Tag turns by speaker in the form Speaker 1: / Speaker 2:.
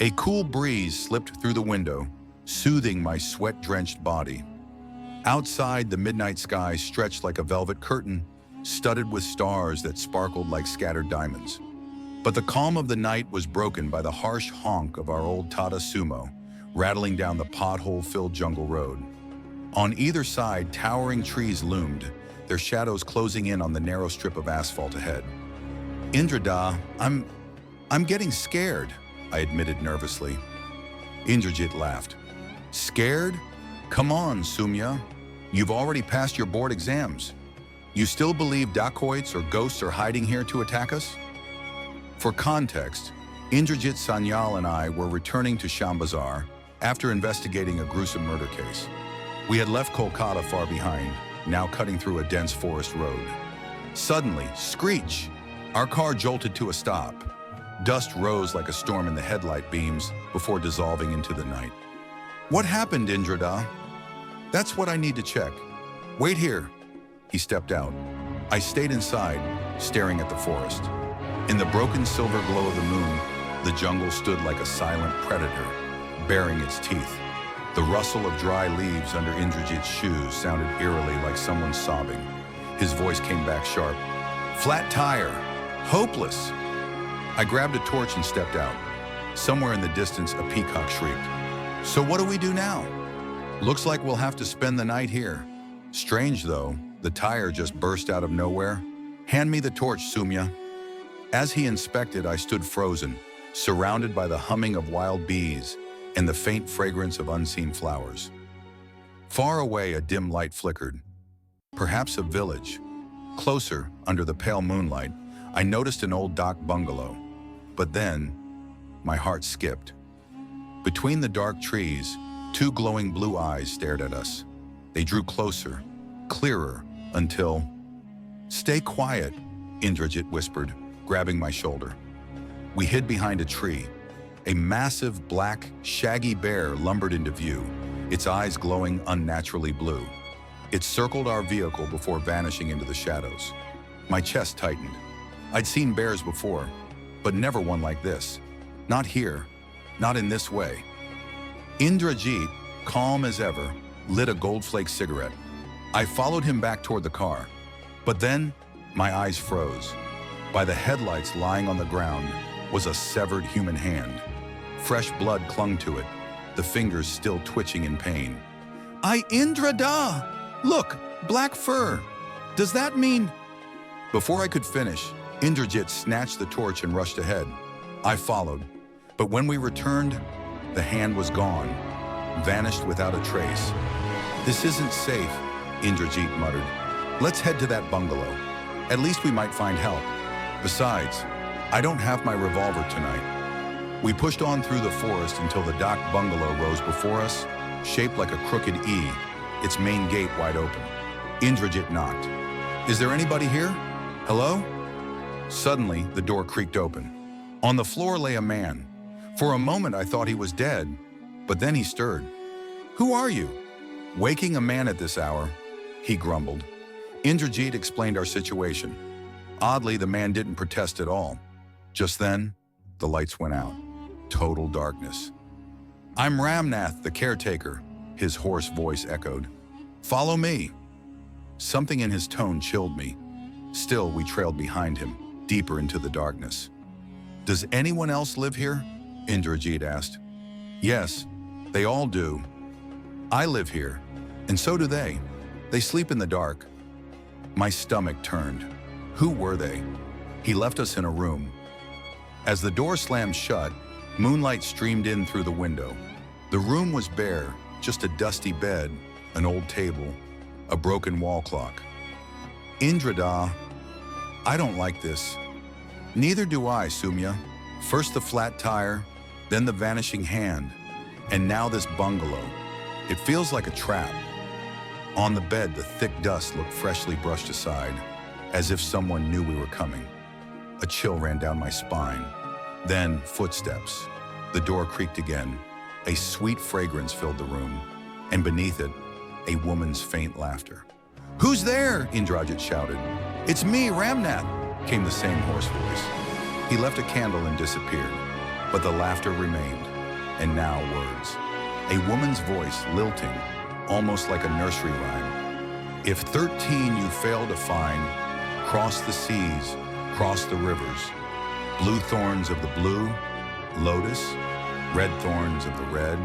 Speaker 1: A cool breeze slipped through the window, soothing my sweat-drenched body. Outside, the midnight sky stretched like a velvet curtain, studded with stars that sparkled like scattered diamonds. But the calm of the night was broken by the harsh honk of our old Tata Sumo, rattling down the pothole-filled jungle road. On either side, towering trees loomed, their shadows closing in on the narrow strip of asphalt ahead. Indrada, I'm getting scared, I admitted nervously. Indrajit laughed. Scared? Come on, Sumya. You've already passed your board exams. You still believe dacoits or ghosts are hiding here to attack us? For context, Indrajit Sanyal and I were returning to Shambazar after investigating a gruesome murder case. We had left Kolkata far behind, now cutting through a dense forest road. Suddenly, screech! Our car jolted to a stop. Dust rose like a storm in the headlight beams before dissolving into the night. What happened, Indrada? That's what I need to check. Wait here. He stepped out. I stayed inside, staring at the forest. In the broken silver glow of the moon, the jungle stood like a silent predator, baring its teeth. The rustle of dry leaves under Indrajit's shoes sounded eerily like someone sobbing. His voice came back sharp. Flat tire. Hopeless. I grabbed a torch and stepped out. Somewhere in the distance, a peacock shrieked. So what do we do now? Looks like we'll have to spend the night here. Strange though, the tire just burst out of nowhere. Hand me the torch, Sumya. As he inspected, I stood frozen, surrounded by the humming of wild bees and the faint fragrance of unseen flowers. Far away, a dim light flickered. Perhaps a village. Closer, under the pale moonlight, I noticed an old dak bungalow. But then, my heart skipped. Between the dark trees, two glowing blue eyes stared at us. They drew closer, clearer, until... Stay quiet, Indrajit whispered, grabbing my shoulder. We hid behind a tree. A massive, black, shaggy bear lumbered into view, its eyes glowing unnaturally blue. It circled our vehicle before vanishing into the shadows. My chest tightened. I'd seen bears before, but never one like this. Not here, not in this way. Indrajit, calm as ever, lit a gold-flake cigarette. I followed him back toward the car, but then my eyes froze. By the headlights lying on the ground was a severed human hand. Fresh blood clung to it, the fingers still twitching in pain. Indrada! Look, black fur! Does that mean... Before I could finish, Indrajit snatched the torch and rushed ahead. I followed, but when we returned, the hand was gone, vanished without a trace. This isn't safe, Indrajit muttered. Let's head to that bungalow. At least we might find help. Besides, I don't have my revolver tonight. We pushed on through the forest until the dak bungalow rose before us, shaped like a crooked E, its main gate wide open. Indrajit knocked. Is there anybody here? Hello? Suddenly, the door creaked open. On the floor lay a man. For a moment, I thought he was dead, but then he stirred. Who are you? Waking a man at this hour, he grumbled. Indrajit explained our situation. Oddly, the man didn't protest at all. Just then, the lights went out. Total darkness. I'm Ramnath, the caretaker, his hoarse voice echoed. Follow me. Something in his tone chilled me. Still, we trailed behind him, deeper into the darkness. Does anyone else live here? Indrajit asked. Yes, they all do. I live here, and so do they. They sleep in the dark. My stomach turned. Who were they? He left us in a room. As the door slammed shut, moonlight streamed in through the window. The room was bare, just a dusty bed, an old table, a broken wall clock. Indrada, I don't like this. Neither do I, Sumya. First the flat tire, then the vanishing hand, and now this bungalow. It feels like a trap. On the bed, the thick dust looked freshly brushed aside, as if someone knew we were coming. A chill ran down my spine. Then, footsteps. The door creaked again. A sweet fragrance filled the room, and beneath it, a woman's faint laughter. Who's there? Indrajit shouted. It's me, Ramnath, came the same hoarse voice. He left a candle and disappeared, but the laughter remained. and now words. A woman's voice lilting, almost like a nursery rhyme. If 13 you fail to find, cross the seas, cross the rivers. Blue thorns of the blue, lotus, red thorns of the red,